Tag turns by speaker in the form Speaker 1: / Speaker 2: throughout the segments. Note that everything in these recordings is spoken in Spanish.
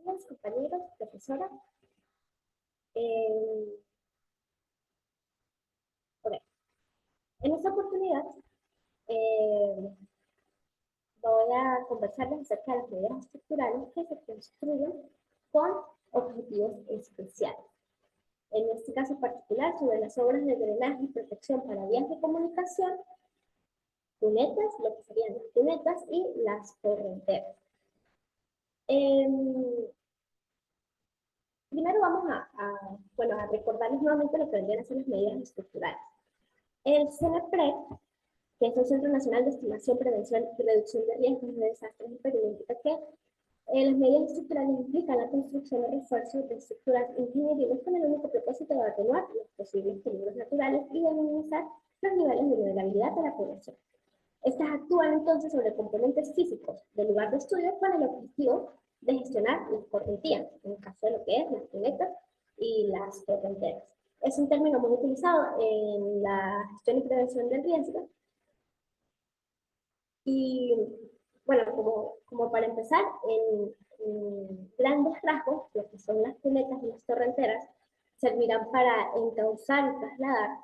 Speaker 1: días, compañeros, profesora. Eh, ok. En esta oportunidad eh, voy a conversarles acerca de las medidas estructurales que se construyen con objetivos especiales. En este caso particular, sobre las obras de drenaje y protección para vías de comunicación, cunetas, lo que serían las cunetas y las torrenteras. Primero vamos a recordarles nuevamente lo que vendrían a ser las medidas estructurales. El CNPRED, que es el Centro Nacional de Estimación, Prevención y Reducción de Riesgos de Desastres Naturales, indica que las medidas estructurales implican la construcción o refuerzo de estructuras ingenieriles con el único propósito de atenuar los posibles peligros naturales y de minimizar los niveles de vulnerabilidad de la población. Estas actúan entonces sobre componentes físicos del lugar de estudio con el objetivo de gestionar las correntías, en el caso de lo que es las cunetas y las torrenteras. Es un término muy utilizado en la gestión y prevención del riesgo. Y bueno, como para empezar, en grandes rasgos, lo que son las cunetas y las torrenteras servirán para encauzar y trasladar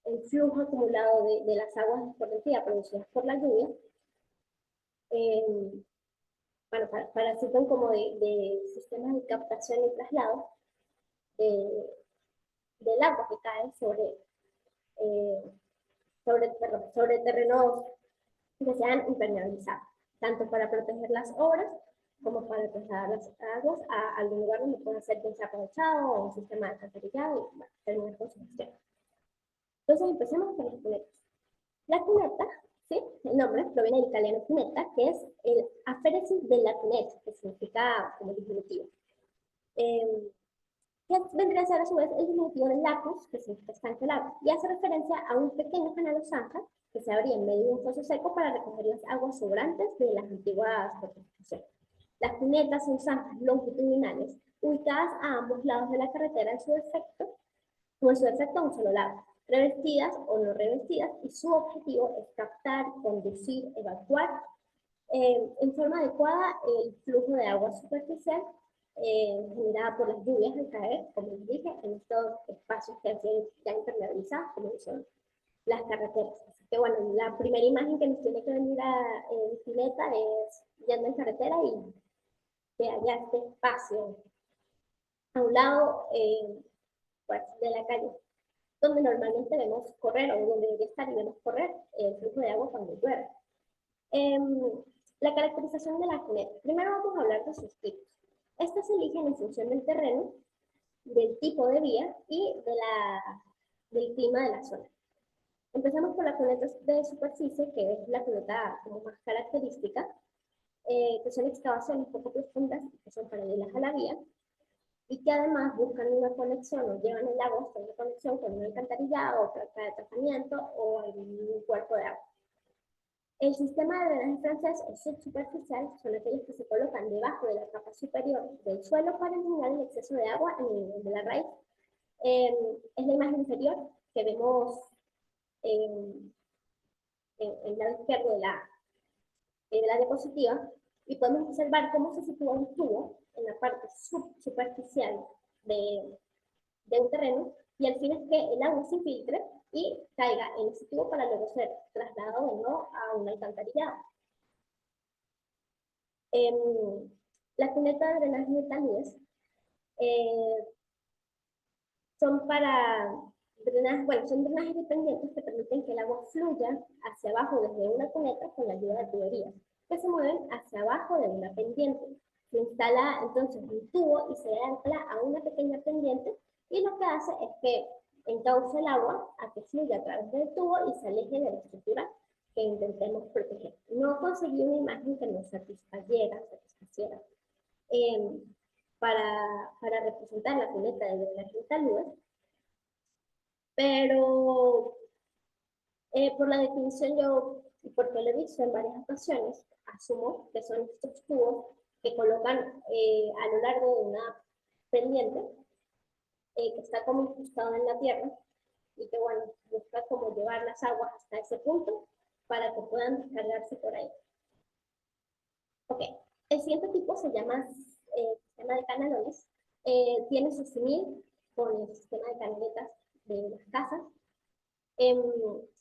Speaker 1: el flujo acumulado de las aguas escorrentidas producidas por la lluvia, bueno, para sirven como de sistemas de captación y traslado de, del agua que cae eh, sobre terrenos que sean impermeabilizados, tanto para proteger las obras como para trasladar las aguas a algún lugar donde pueda ser desaprovechado o un sistema de alcantarillado y bueno, terminar con su gestión. Entonces empecemos con las cunetas. La cuneta, ¿sí? El nombre proviene del italiano cuneta, que es el aféresis de la cuneta, que significa como diminutivo. Que vendría a ser a su vez el diminutivo de lacus, que significa estanque del agua, y hace referencia a un pequeño canal o zanja que se abría en medio de un foso seco para recoger las aguas sobrantes de las antiguas fortificaciones. Las cunetas son zanjas longitudinales ubicadas a ambos lados de la carretera en su defecto, o en su defecto a un solo lado, revestidas o no revestidas, y su objetivo es captar, conducir, evacuar en forma adecuada el flujo de agua superficial generada por las lluvias al caer, como les dije, en estos espacios que han sido ya impermeabilizados, como son las carreteras. Así que bueno, la primera imagen que nos tiene que venir a bicicleta es yendo en carretera y que haya este espacio a un lado pues, de la calle, donde normalmente vemos correr, o donde debería estar y vemos correr el flujo de agua cuando llueve. La caracterización de la cuneta. Primero vamos a hablar de sus tipos. Estas se eligen en función del terreno, del tipo de vía y del clima de la zona. Empezamos por la cuneta de superficie, que es la cuneta como más característica, que son excavaciones poco profundas, que son paralelas a la vía, y que además buscan una conexión o llevan el agua hasta una conexión con un alcantarillado o planta de tratamiento o algún cuerpo de agua. El sistema de drenaje francés o subsuperficial son aquellos que se colocan debajo de la capa superior del suelo para eliminar el exceso de agua en el nivel de la raíz. Es la imagen inferior que vemos en el lado izquierdo de la diapositiva, y podemos observar cómo se sitúa un tubo en la parte subsuperficial de un terreno, y al fin es que el agua se filtre y caiga en ese tubo para luego ser trasladado de nuevo a un alcantarillado. La cuneta de drenaje de taludes son para drenajes, bueno, son drenajes dependientes que permiten que el agua fluya hacia abajo desde una cuneta con la ayuda de tuberías, que se mueven hacia abajo de una pendiente. Se instala entonces un tubo y se ancla a una pequeña pendiente, y lo que hace es que encauce el agua a que fluya a través del tubo y se aleje de la estructura que intentemos proteger. No conseguí una imagen que nos satisfaciera para representar la cuneta de drenaje de taludes, pero por la definición yo, y porque lo he visto en varias ocasiones, asumo que son estos tubos que colocan a lo largo de una pendiente que está como incrustado en la tierra, y que bueno, busca como llevar las aguas hasta ese punto para que puedan descargarse por ahí. Ok, el siguiente tipo se llama sistema de canalones, tiene su simil con el sistema de canaletas de las casas. Em,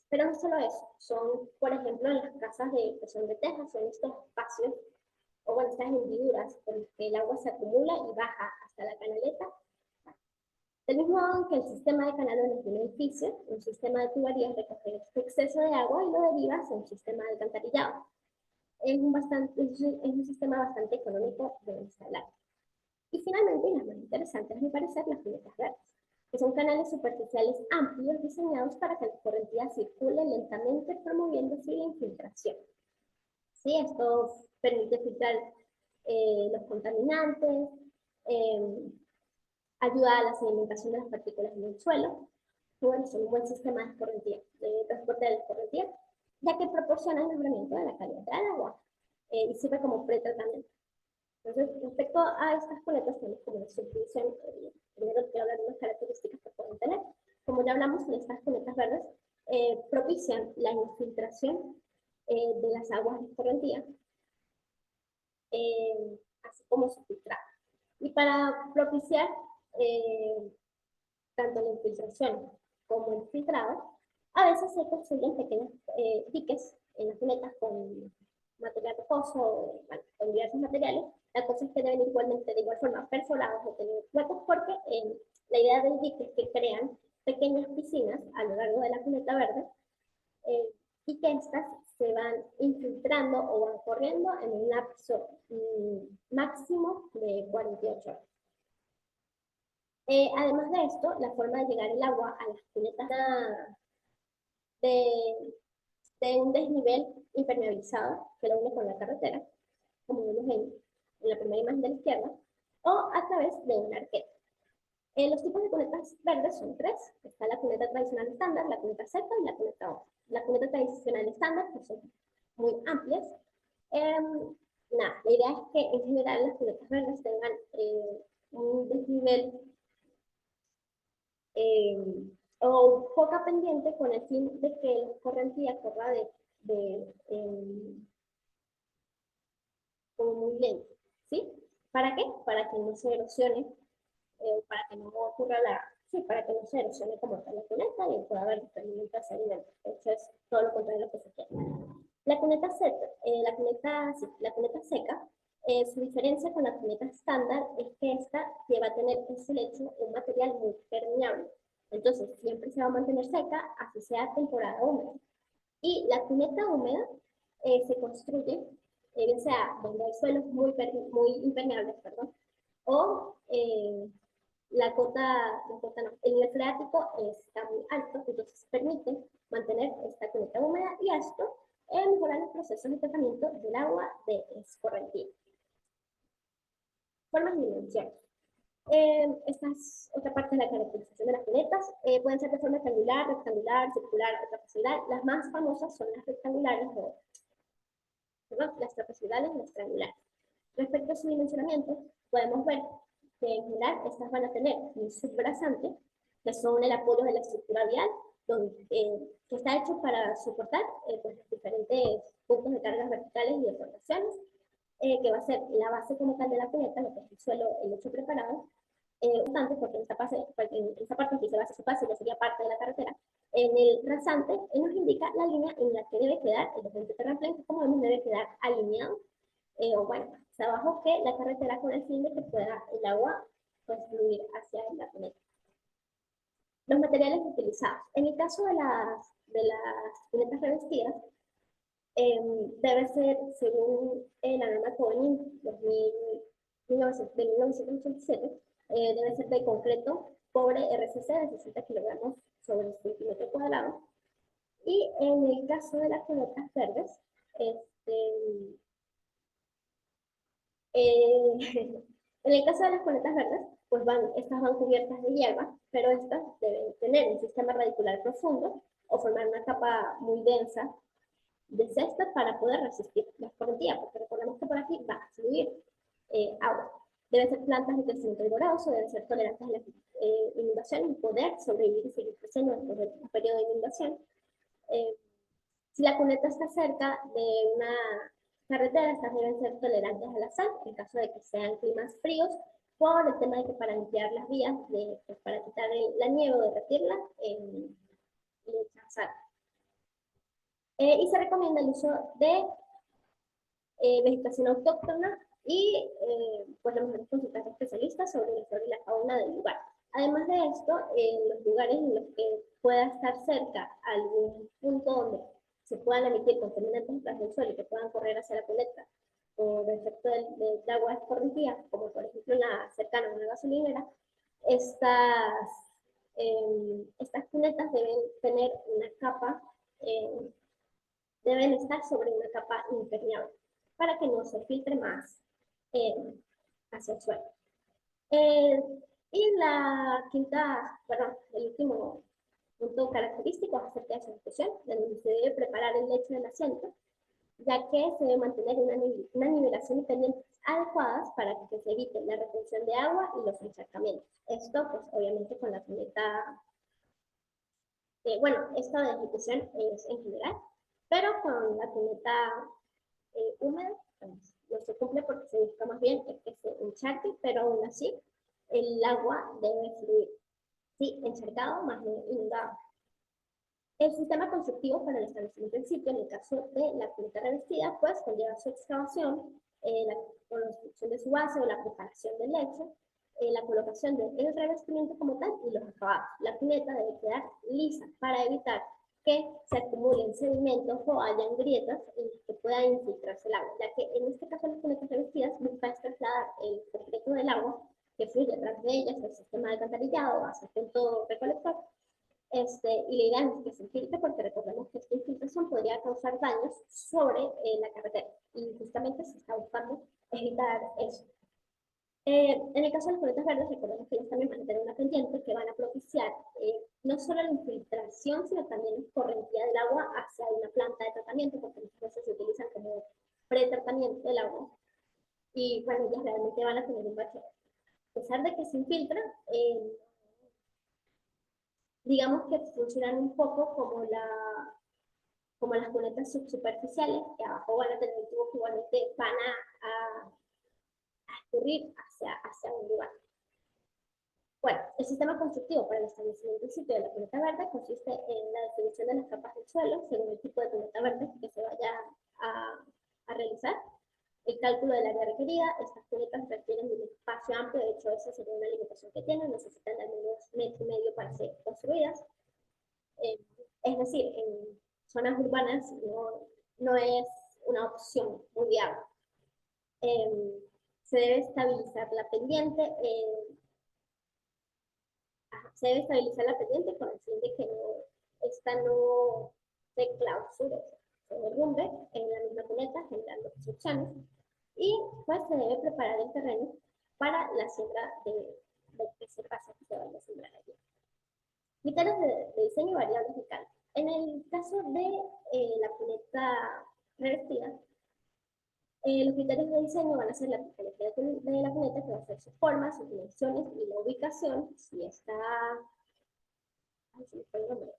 Speaker 1: pero no solo eso, son, por ejemplo, en las casas que son de teja, son estos espacios, o bueno, estas hendiduras, en las que el agua se acumula y baja hasta la canaleta. Del mismo modo que el sistema de canalones de un edificio, un sistema de tuberías recoge este exceso de agua y lo deriva hacia un sistema de alcantarillado. Es un sistema bastante económico de instalar. Y finalmente, y las más interesantes, a mi parecer, las cunetas verdes, que son canales superficiales amplios diseñados para que la corriente circule lentamente, promoviendo así la infiltración. ¿Sí? Esto permite filtrar los contaminantes, ayuda a la sedimentación de las partículas en el suelo. Y bueno, son un buen sistema de escorrentía, de transporte de la escorrentía, ya que proporciona el mejoramiento de la calidad del agua y sirve como pretratamiento. Entonces, respecto a estas cunetas, tenemos como una subdivisión. Primero quiero hablar de las características que pueden tener. Como ya hablamos, estas cunetas verdes propician la infiltración de las aguas de escorrentía, así como su filtrado. Y para propiciar tanto la infiltración como el filtrado, a veces se construyen pequeños diques en las cunetas con material rocoso, bueno, con diversos materiales. La cosa es que deben igualmente, de igual forma, perforados o tener huecos, porque la idea del dique es que crean pequeñas piscinas a lo largo de la cuneta verde y que estas se van infiltrando o van corriendo en un lapso máximo de 48 horas. Además de esto, la forma de llegar el agua a las cunetas de, de un desnivel impermeabilizado que lo une con la carretera, como vemos en la primera imagen de la izquierda, o a través de una arqueta. Los tipos de cunetas verdes son tres. Está la cuneta tradicional estándar, la cuneta seca y la cuneta húmeda. La cuneta tradicional estándar, que son muy amplias. La idea es que en general las cunetas verdes tengan un desnivel o poca pendiente con el fin de que la correntía corra como muy lento, ¿sí? ¿Para qué? Para que no se erosione, para que no ocurra sí, para que no se erosione como tal la cuneta y pueda haber desprendimiento de sedimentos. Eso es todo lo contrario de lo que se quiere. La cuneta seca, la cuneta seca, su diferencia con la cuneta estándar es que esta va a tener en su lecho un material muy permeable. Entonces, siempre se va a mantener seca, así sea temporada húmeda. Y la cuneta húmeda se construye, bien sea donde hay suelos muy impermeables, perdón, o el nivel freático está muy alto, entonces permite mantener esta cuneta húmeda y esto mejorar los procesos de tratamiento del agua de escorrentía. Formas de dimensión. Esta es otra parte de la caracterización de las cunetas. Pueden ser de forma rectangular, circular o trapezoidal. Las más famosas son las rectangulares las trapezoidales y las triangulares. Respecto a su dimensionamiento, podemos ver que en general estas van a tener un subbrazante, que son el apoyo de la estructura vial, que está hecho para soportar pues, los diferentes puntos de cargas verticales y deformaciones, que va a ser la base como tal de la cuneta, lo que es el suelo, el lecho preparado, bastante porque en esta parte en que se basa su base ya sería parte de la carretera. En el rasante nos indica la línea en la que debe quedar el documento terraplén, que como vemos debe quedar alineado, o bueno, hacia abajo que la carretera con el fin de que pueda el agua pues, fluir hacia la cuneta. Los materiales utilizados. En el caso de las cunetas revestidas, debe ser, según la norma CONIN de 1987, debe ser de concreto cobre RCC de 60 kilogramos sobre centímetro cuadrado. Y en el caso de las cunetas verdes, en el caso de las cunetas verdes, pues estas van cubiertas de hierba, pero estas deben tener un sistema radicular profundo o formar una capa muy densa de césped para poder resistir la escorrentía, porque recordemos que por aquí va a fluir agua. Deben ser plantas de crecimiento vigoroso, deben ser tolerantes a la inundación y poder sobrevivir y seguir creciendo después de un periodo de inundación. Si la cuneta está cerca de una carretera, estas deben ser tolerantes a la sal, en caso de que sean climas fríos, por el tema de que para limpiar las vías, pues, para quitar la nieve o derretirla, le echan sal. Y se recomienda el uso de vegetación autóctona y pues lo mejor es consultar a especialistas sobre la fauna del lugar. Además de esto, en los lugares en los que pueda estar cerca algún punto donde se puedan emitir contaminantes tras del suelo y que puedan correr hacia la cuneta por efecto del agua escorrentía, como por ejemplo cercana a una gasolinera, estas, estas cunetas deben tener una capa, deben estar sobre una capa impermeable para que no se filtre más hacia el suelo. Y la quinta, perdón, el último punto característico es acerca de su ejecución, donde se debe preparar el lecho del asiento, ya que se debe mantener una nivelación y pendientes adecuadas para que se evite la retención de agua y los encharcamientos. Esto, pues, obviamente con la cuneta, bueno, esto de ejecución es en general, pero con la cuneta húmeda, pues, no se cumple porque se busca más bien que se encharque, pero aún así el agua debe fluir. Sí, encharcado, más no inundado. El sistema constructivo para el establecimiento del sitio, en el caso de la cuneta revestida, pues conlleva su excavación, la construcción de su base o la preparación del lecho, la colocación del revestimiento como tal y los acabados. La cuneta debe quedar lisa para evitar que se acumulen sedimentos o hayan grietas en las que pueda infiltrarse el agua, ya que en este caso las cunetas revestidas buscan trasladar el secreto del agua que fluye detrás de ellas el sistema de alcantarillado hacia el punto recolector. Y la idea es que se infiltre porque recordemos que esta infiltración podría causar daños sobre la carretera y justamente se está buscando evitar eso. En el caso de las cunetas verdes, recordemos que ellas también van a tener una pendiente que van a propiciar no solo la infiltración, sino también la correntía del agua hacia una planta de tratamiento, porque muchas veces se utilizan como pretratamiento del agua. Y bueno, ellas realmente van a tener un bache. A pesar de que se infiltran, digamos que funcionan un poco como las cunetas subsuperficiales, que abajo van a tener un tubo que igualmente van a escurrir hacia un lugar. Bueno, el sistema constructivo para el establecimiento del sitio de la cuneta verde consiste en la definición de las capas del suelo según el tipo de cuneta verde que se vaya a realizar, el cálculo del área requerida. Estas cunetas requieren de un espacio amplio, de hecho esa sería una limitación que tienen, necesitan al menos 1,5 metros para ser construidas. Es decir, en zonas urbanas no es una opción muy viable. Se debe estabilizar la pendiente, con el fin de que esta no se clausure, se derrumbe en la misma cuneta, generando obstrucciones, y pues se debe preparar el terreno para la siembra de ese paso que se vaya a sembrar allí. Criterios de diseño y variables de cálculo. En el caso de la cuneta revestida, los criterios de diseño van a ser la tipología de la cuneta, que va a ser su forma, sus dimensiones y la ubicación, si está... Ay, se me fue el nombre.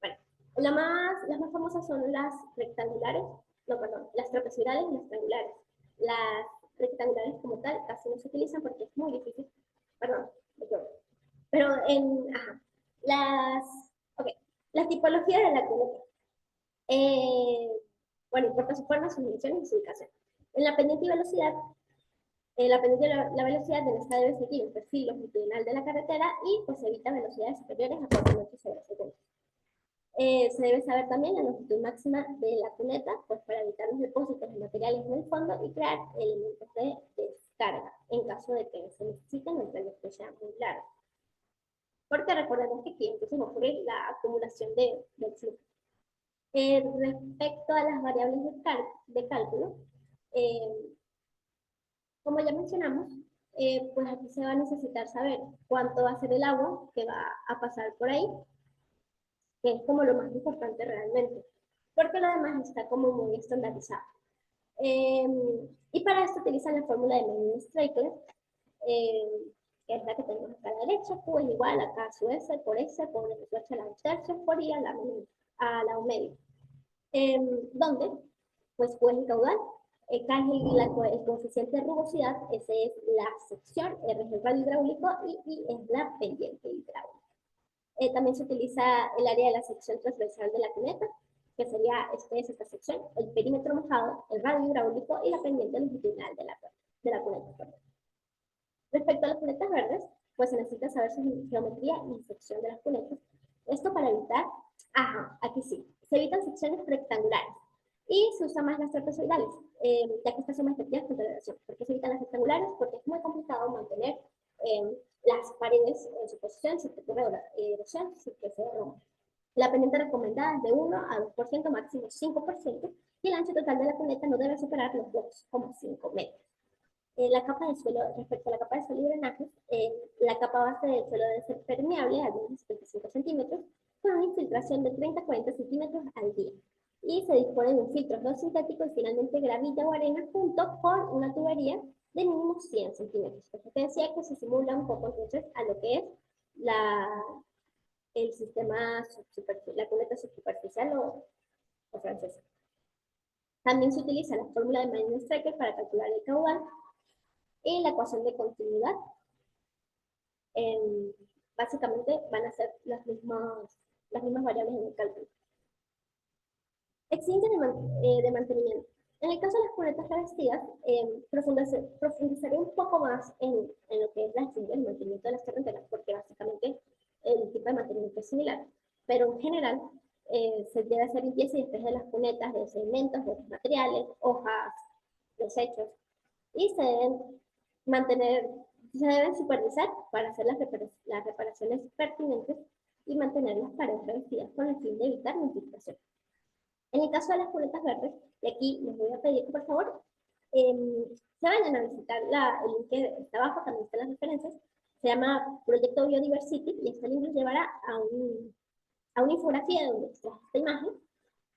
Speaker 1: Bueno, las más famosas son las rectangulares, no, perdón, las trapezoidales y las triangulares. Las rectangulares como tal casi no se utilizan porque es muy difícil, perdón, me equivoco. Pero okay, la tipología de la cuneta. Bueno, importa su forma, sus dimensiones y su ubicación. En la pendiente y velocidad, la pendiente y la velocidad de esta debe seguir un perfil longitudinal de la carretera y pues evita velocidades superiores a 4 metros sobre segundo. Se debe saber también la longitud máxima de la cuneta, pues para evitar los depósitos de materiales en el fondo y crear elementos de descarga, en caso de que se necesiten o el trayecto sea muy largo. Porque recordemos que aquí empieza a ocurrir la acumulación del flujo. Respecto a las variables de cálculo, como ya mencionamos, pues aquí se va a necesitar saber cuánto va a ser el agua que va a pasar por ahí, que es como lo más importante realmente, porque lo demás está como muy estandarizado. Y para esto utilizan la fórmula de Menning-Straker, que es la que tenemos acá a la derecha. Q es igual a K sub S por S por N sub H a la 2 tercios por I a la U medio. Donde, pues Q es el caudal, el coeficiente de rugosidad, esa es la sección, R es el radio hidráulico y I es la pendiente hidráulica. También se utiliza el área de la sección transversal de la cuneta, que sería esta sección, el perímetro mojado, el radio hidráulico y la pendiente longitudinal de la cuneta. Respecto a las cunetas verdes, pues se necesita saber su geometría y sección de las cunetas. Esto para evitar, aquí sí, se evitan secciones rectangulares y se usan más las trapezoidales, ya que estas son más efectivas contra la erosión. ¿Por qué se evitan las rectangulares? Porque es muy complicado mantener las paredes en su posición si ocurre erosión, sin que se rompa. La pendiente recomendada es de 1 a 2%, máximo 5%, y el ancho total de la cuneta no debe superar los 2,5 metros. La capa de suelo, respecto a la capa de suelo y drenajes, la capa base del suelo debe ser permeable a unos 75 centímetros, con una infiltración de 30 a 40 centímetros al día. Y se dispone de un filtro no sintético y finalmente gravilla o arena junto con una tubería de mínimo 100 centímetros. Porque te decía que se simula un poco entonces a lo que es el sistema, la cuneta subsuperficial o francesa. También se utiliza la fórmula de Mayen-Strecker para calcular el caudal y la ecuación de continuidad. Básicamente van a ser las mismas variables en el cálculo. Exigencias de mantenimiento. En el caso de las cunetas revestidas, profundizaré un poco más en lo que es el mantenimiento de las carreteras, porque básicamente el tipo de mantenimiento es similar. Pero en general, se debe hacer limpieza y despeje de las cunetas de sedimentos, de otros materiales, hojas, desechos, y se deben supervisar para hacer las reparaciones pertinentes y mantener las paredes revestidas con el fin de evitar la infiltración. En el caso de las cunetas verdes, y aquí les voy a pedir que por favor se vayan a visitar el link que está abajo, también están las referencias, se llama Proyecto Biodiversity y este link los llevará a una infografía donde está esta imagen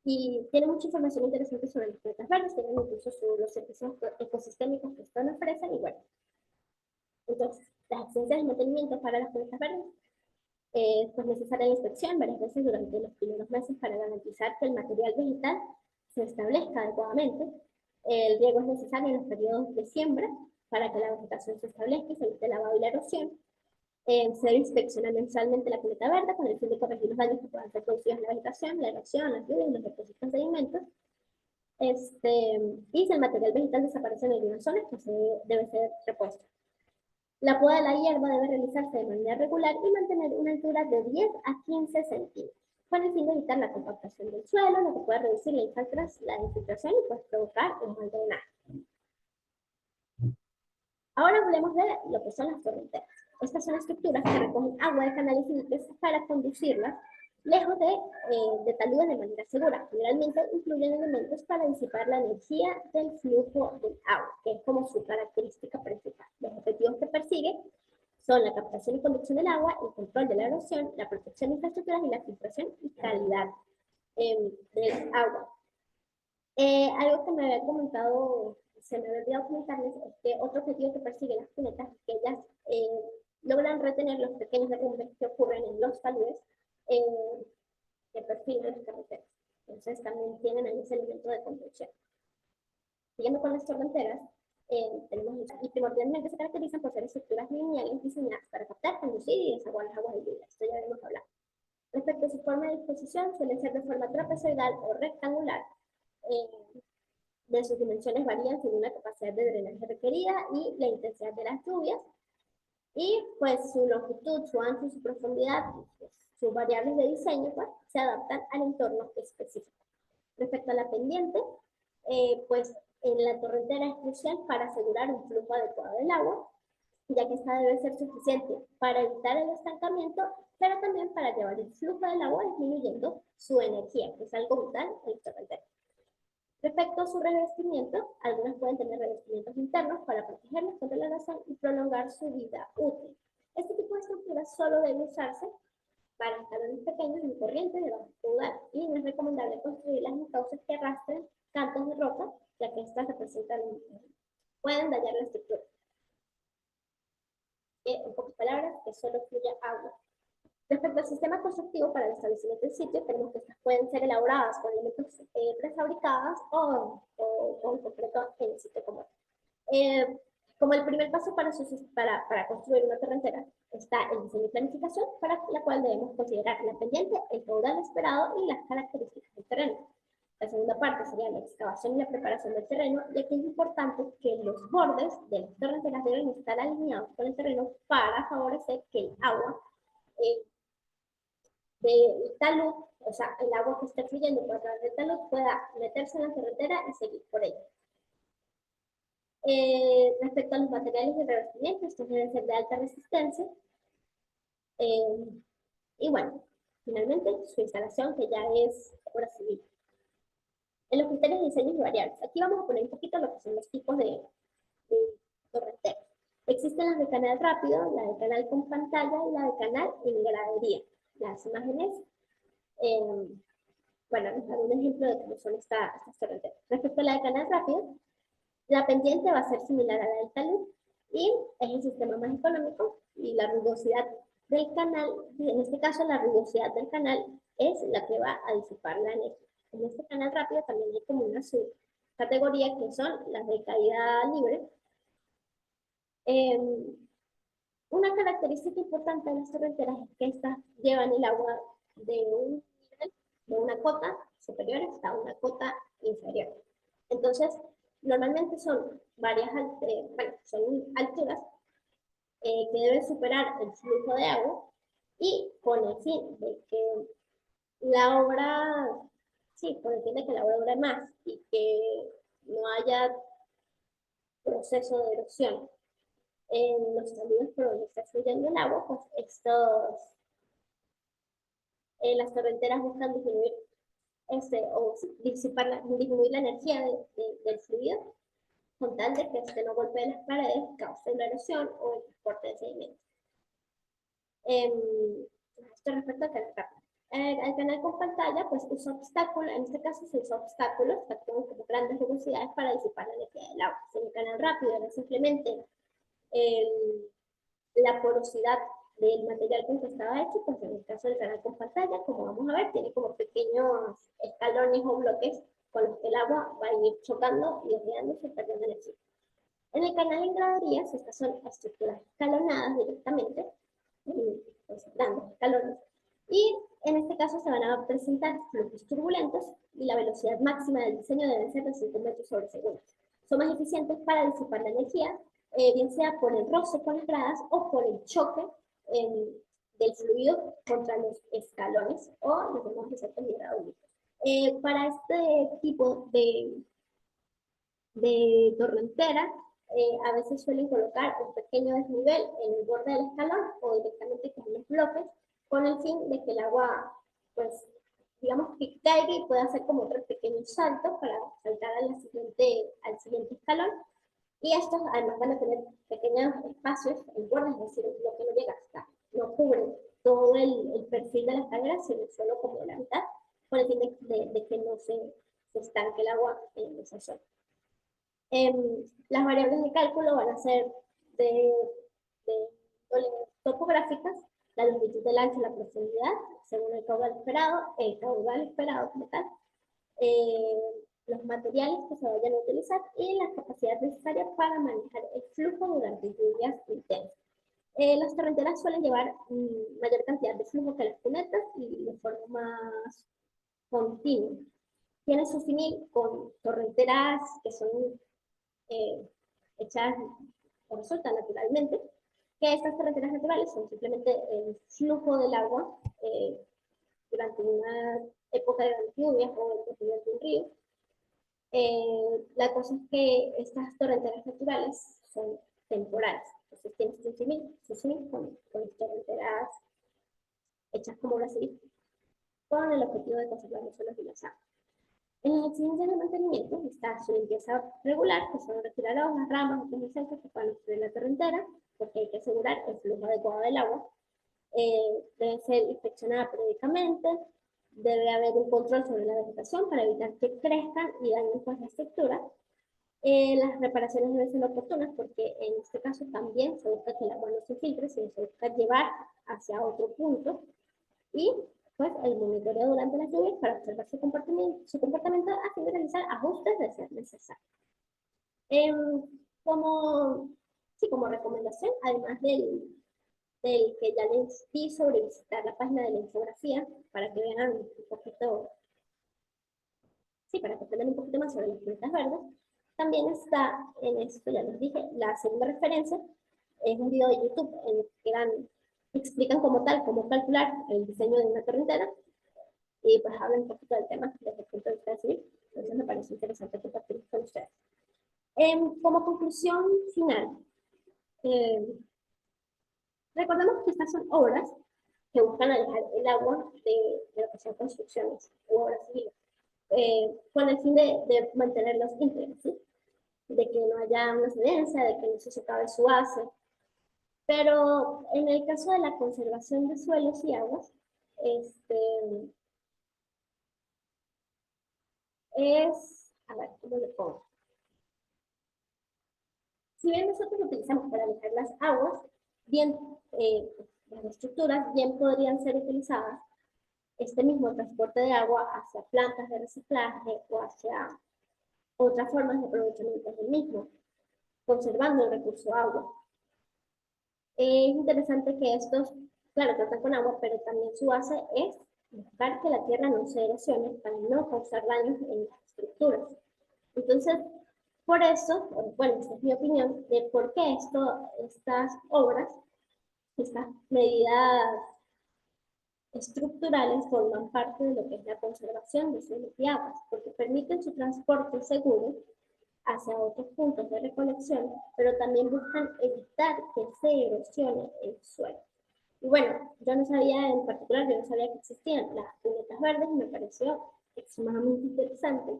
Speaker 1: y tiene mucha información interesante sobre las cunetas verdes, tienen incluso los servicios ecosistémicos que están ofrecen y bueno. Entonces, las exigencias de mantenimiento para las cunetas verdes, pues necesaria la inspección varias veces durante los primeros meses para garantizar que el material vegetal se establezca adecuadamente. El riego es necesario en los periodos de siembra para que la vegetación se establezca y se evite el lavado y la erosión. Se debe inspeccionar mensualmente la cuneta verde con el fin de corregir los daños que puedan ser producidos en la vegetación, la erosión, las lluvias y los depósitos de alimentos. Y si el material vegetal desaparece en algunas zonas, pues debe ser repuesto. La poda de la hierba debe realizarse de manera regular y mantener una altura de 10 a 15 centímetros, con el fin de evitar la compactación del suelo, lo que puede reducir la infiltración y pues provocar un mal drenaje. Ahora hablemos de lo que son las torrenteras. Estas son estructuras que recogen agua de canales y diques para conducirlas lejos de taludes de manera segura. Generalmente incluyen elementos para disipar la energía del flujo del agua, que es como su característica principal. Los objetivos que persigue son la captación y conducción del agua, el control de la erosión, la protección de infraestructuras y la filtración y calidad del agua. Algo que me había comentado, se me había olvidado comentarles, es que otro objetivo que persiguen las cunetas es que ellas logran retener los pequeños derrumbes que ocurren en los taludes de perfil de las carreteras. Entonces también tienen ese elemento de conducción. Siguiendo con las torrenteras, y primordialmente se caracterizan por ser estructuras lineales diseñadas para captar, conducir y desaguar las aguas de lluvia. Esto ya hemos hablado. Respecto a su forma de disposición, suelen ser de forma trapezoidal o rectangular. De sus dimensiones varían según la capacidad de drenaje requerida y la intensidad de las lluvias. Y pues su longitud, su ancho y su profundidad, pues, sus variables de diseño, pues, se adaptan al entorno específico. Respecto a la pendiente, pues en la torrentera es crucial para asegurar un flujo adecuado del agua, ya que esta debe ser suficiente para evitar el estancamiento, pero también para llevar el flujo del agua disminuyendo su energía, que es algo vital en el torrentero. Respecto a su revestimiento, algunas pueden tener revestimientos internos para protegerlos contra la erosión y prolongar su vida útil. Este tipo de estructuras solo debe usarse para escalones pequeños en corrientes de bajo caudal y no es recomendable construirlas en cauces que arrastren cantos de roca, ya que estas pueden dañar la estructura. En pocas palabras, que solo fluya agua. Respecto al sistema constructivo para el establecimiento del sitio, tenemos que estas pueden ser elaboradas con elementos prefabricados o con concreto en el sitio común. Eh, como el primer paso para construir una torrentera está el diseño y planificación, para la cual debemos considerar la pendiente, el caudal esperado y las características del terreno. La segunda parte sería la excavación y la preparación del terreno, ya que es importante que los bordes de las torrenteras deben estar alineados con el terreno para favorecer que el agua eh, del talud, o sea, el agua que esté fluyendo por a través del talud pueda meterse en la torrentera y seguir por ella. Respecto a los materiales de revestimiento, estos deben ser de alta resistencia. Eh, y bueno, finalmente su instalación, que ya es obra civil. En los criterios de diseño y variables, aquí vamos a poner un poquito lo que son los tipos de torrenteras. Existen las de canal rápido, la de canal con pantalla y la de canal en gradería. Las imágenes, bueno, les daré un ejemplo de cómo son estas torrenteras. Respecto a la de canal rápido, la pendiente va a ser similar a la del talud y es el sistema más económico y la rugosidad del canal, en este caso la rugosidad del canal es la que va a disipar la energía. En este canal rápido también hay como una subcategoría que son las de caída libre. Eh, una característica importante de las torrenteras es que estas llevan el agua de un nivel, de una cota superior hasta una cota inferior. Entonces, normalmente son son alturas que deben superar el flujo de agua y con el fin de que la obra, sí, con el fin de que la obra dure más y que no haya proceso de erosión en los caminos por donde está fluyendo el agua, pues las torrenteras buscan disminuir disminuir la energía del fluido con tal de que no golpee las paredes, cause una erosión o el transporte de sedimentos. Esto respecto al canal rápido. Al canal con pantalla, pues usa obstáculos, en este caso se usa obstáculos que actúan como grandes velocidades para disipar la energía del agua. Si en el canal rápido era simplemente la porosidad del material con que estaba hecho, pues en el caso del canal con pantalla, como vamos a ver, tiene como pequeños escalones o bloques con los que el agua va a ir chocando y desviándose y perdiendo energía. En el canal en graderías, estas son estructuras escalonadas directamente, pues, grandes escalones, y en este caso se van a presentar flujos turbulentos y la velocidad máxima del diseño debe ser de 5 metros sobre segundo. Son más eficientes para disipar la energía, bien sea por el roce con las gradas o por el choque del fluido contra los escalones o los demás receptos hidráulicos. Para este tipo de torrentera, a veces suelen colocar un pequeño desnivel en el borde del escalón o directamente con los bloques, con el fin de que el agua, pues, digamos que caiga y pueda hacer como otro pequeño salto para saltar al siguiente escalón. Y estos además van a tener pequeños espacios en borde, es decir, lo que no llega hasta, no cubre todo el perfil de la escalera, sino solo como la mitad, con el fin de que no se estanque el agua en esa zona. Las variables de cálculo van a ser de topográficas, la longitud del ancho, la profundidad, según el caudal esperado como tal, eh, los materiales que se vayan a utilizar y la capacidad necesaria para manejar el flujo durante lluvias intensas. Las torrenteras suelen llevar mayor cantidad de flujo que las cunetas y de forma más continua. Tiene su fin con torrenteras que son hechas o resultan naturalmente, que estas carreteras naturales son simplemente el flujo del agua durante una época de grandes lluvias o el desnivel de un río. La cosa es que estas torrenteras naturales son temporales, entonces tienes que sumir con torrenteras hechas como Brasil, con el objetivo de conservar los suelos y las aguas. En las exigencias de mantenimiento está su limpieza regular, que son retirar las ramas, otros insectos que puedan obstruir la torrentera, porque hay que asegurar el flujo adecuado del agua. Debe ser inspeccionada periódicamente, debe haber un control sobre la vegetación para evitar que crezcan y dañen pues, la estructura. Las reparaciones deben ser oportunas porque en este caso también se busca que el agua no se filtre, sino se busca llevar hacia otro punto y pues el monitoreo durante las lluvias para observar su comportamiento a fin de realizar ajustes de ser necesario. Como, sí, como recomendación, además del que ya les di sobre visitar la página de la infografía para que vean un poquito, sí, para que aprendan un poquito más sobre las plantas verdes, también está en esto, ya les dije, la segunda referencia es un video de YouTube en el que explican como tal cómo calcular el diseño de una torrentera y pues hablan un poquito del tema desde el punto de vista civil. Entonces me parece interesante compartir con ustedes. Como conclusión final, eh, recordemos que estas son obras que buscan alejar el agua de lo que son construcciones u obras civiles, con el fin de mantenerlos íntegros, ¿sí? De que no haya una incidencia, de que no se socave su base. Pero en el caso de la conservación de suelos y aguas, este, a ver, ¿cómo le pongo? Si bien nosotros lo utilizamos para alejar las aguas, bien, las estructuras bien podrían ser utilizadas este mismo transporte de agua hacia plantas de reciclaje o hacia otras formas de aprovechamiento del mismo, conservando el recurso agua. Es interesante que estos, claro, tratan con agua, pero también su base es buscar que la tierra no se erosione para no causar daños en las estructuras. Entonces, por eso, bueno, esta es mi opinión de por qué estas obras, estas medidas estructurales forman parte de lo que es la conservación de suelos y aguas, porque permiten su transporte seguro hacia otros puntos de recolección, pero también buscan evitar que se erosione el suelo. Y bueno, yo no sabía en particular, yo no sabía que existían las cunetas verdes y me pareció extremadamente interesante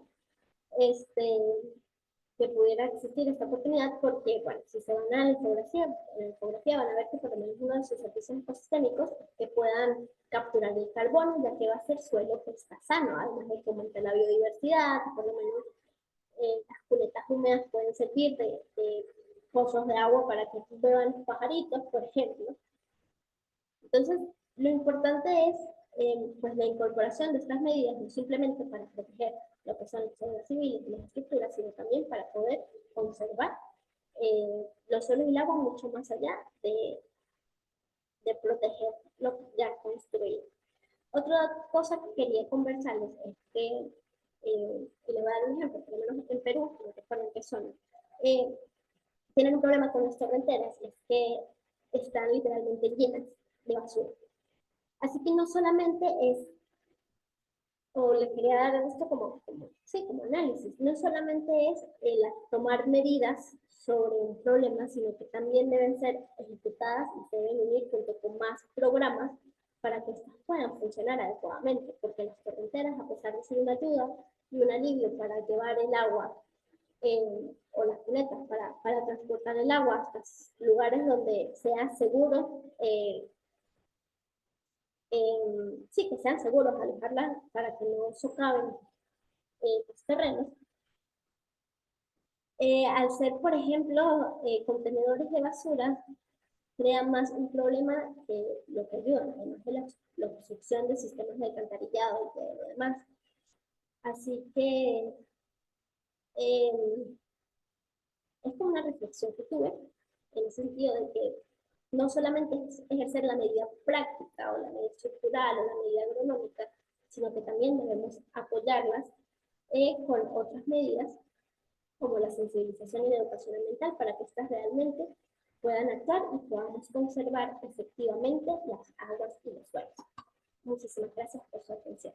Speaker 1: que pudiera existir esta oportunidad porque, bueno, si se van a la infografía van a ver que por lo menos uno de sus servicios ecosistémicos es que puedan capturar el carbono, ya que va a ser suelo que está sano, además de que aumenta la biodiversidad, por lo menos las cunetas húmedas pueden servir de pozos de agua para que beban los pajaritos, por ejemplo. Entonces, lo importante es pues la incorporación de estas medidas, no simplemente para proteger lo que son las zonas civiles y las estructuras, sino también para poder conservar los suelos y el agua mucho más allá de proteger lo ya construido. Otra cosa que quería conversarles es que, y le voy a dar un ejemplo, por lo menos en Perú, no recuerdo en qué zona, tienen un problema con las torrenteras, es que están literalmente llenas de basura. Así que no solamente es, o le quería dar esto como análisis, no solamente es tomar medidas sobre un problema, sino que también deben ser ejecutadas y se deben unir junto con más programas para que estas puedan funcionar adecuadamente, porque las torrenteras, a pesar de ser una ayuda y un alivio para llevar el agua o las cunetas para transportar el agua hasta lugares donde sea seguro, sí, que sean seguros alejarlas para que no socaven los terrenos. Al ser, por ejemplo, contenedores de basura, crea más un problema que lo que ayuda, además de la obstrucción de sistemas de alcantarillado y de lo demás. Así que eh, es como una reflexión que tuve, en el sentido de que no solamente es ejercer la medida práctica o la medida estructural o la medida agronómica, sino que también debemos apoyarlas con otras medidas como la sensibilización y la educación ambiental para que éstas realmente puedan actuar y podamos conservar efectivamente las aguas y los suelos. Muchísimas gracias por su atención.